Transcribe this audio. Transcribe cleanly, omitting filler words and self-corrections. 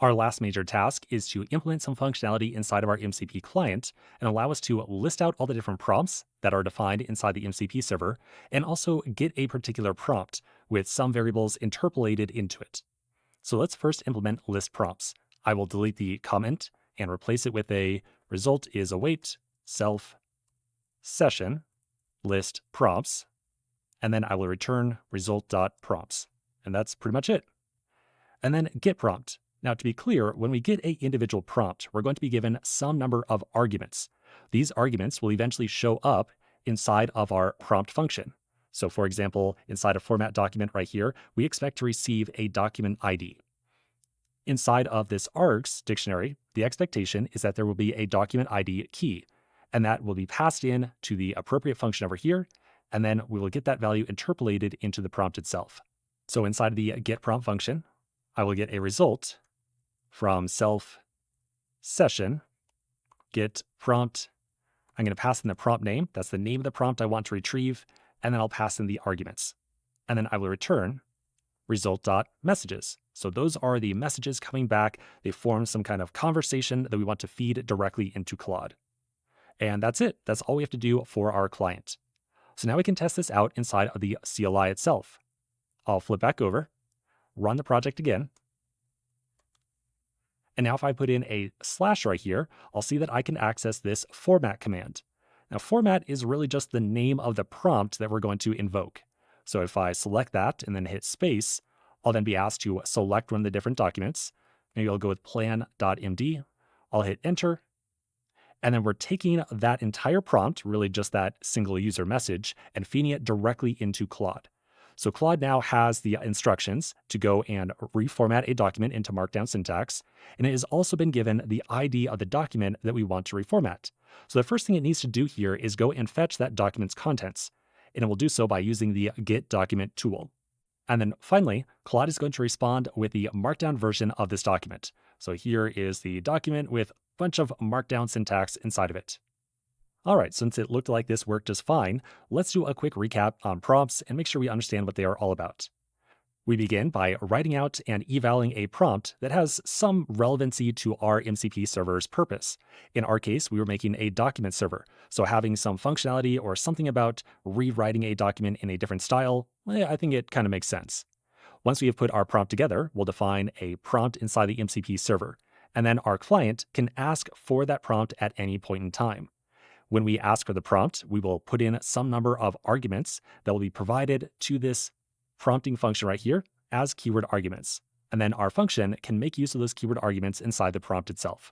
Our last major task is to implement some functionality inside of our MCP client and allow us to list out all the different prompts that are defined inside the MCP server and also get a particular prompt with some variables interpolated into it. So let's first implement list prompts. I will delete the comment and replace it with a result is await self session list prompts, and then I will return result.prompts. And that's pretty much it. And then get prompt. Now, to be clear, when we get a individual prompt, we're going to be given some number of arguments. These arguments will eventually show up inside of our prompt function. So for example, inside a format document right here, we expect to receive a document ID. Inside of this args dictionary, the expectation is that there will be a document ID key, and that will be passed in to the appropriate function over here, and then we will get that value interpolated into the prompt itself. So inside of the get prompt function, I will get a result from self session get prompt. I'm going to pass in the prompt name. That's the name of the prompt I want to retrieve. And then I'll pass in the arguments. And then I will return result.messages. So those are the messages coming back. They form some kind of conversation that we want to feed directly into Claude. And that's it. That's all we have to do for our client. So now we can test this out inside of the CLI itself. I'll flip back over, run the project again. And now if I put in a slash right here, I'll see that I can access this format command. Now format is really just the name of the prompt that we're going to invoke. So if I select that and then hit space, I'll then be asked to select one of the different documents. Maybe I'll go with plan.md. I'll hit enter. And then we're taking that entire prompt, really just that single user message, and feeding it directly into Claude. So Claude now has the instructions to go and reformat a document into Markdown syntax, and it has also been given the ID of the document that we want to reformat. So the first thing it needs to do here is go and fetch that document's contents, and it will do so by using the get document tool. And then finally, Claude is going to respond with the Markdown version of this document. So here is the document with a bunch of Markdown syntax inside of it. All right, since it looked like this worked just fine, let's do a quick recap on prompts and make sure we understand what they are all about. We begin by writing out and evaling a prompt that has some relevancy to our MCP server's purpose. In our case, we were making a document server, so having some functionality or something about rewriting a document in a different style, I think it kind of makes sense. Once we have put our prompt together, we'll define a prompt inside the MCP server, and then our client can ask for that prompt at any point in time. When we ask for the prompt, we will put in some number of arguments that will be provided to this prompting function right here as keyword arguments. And then our function can make use of those keyword arguments inside the prompt itself.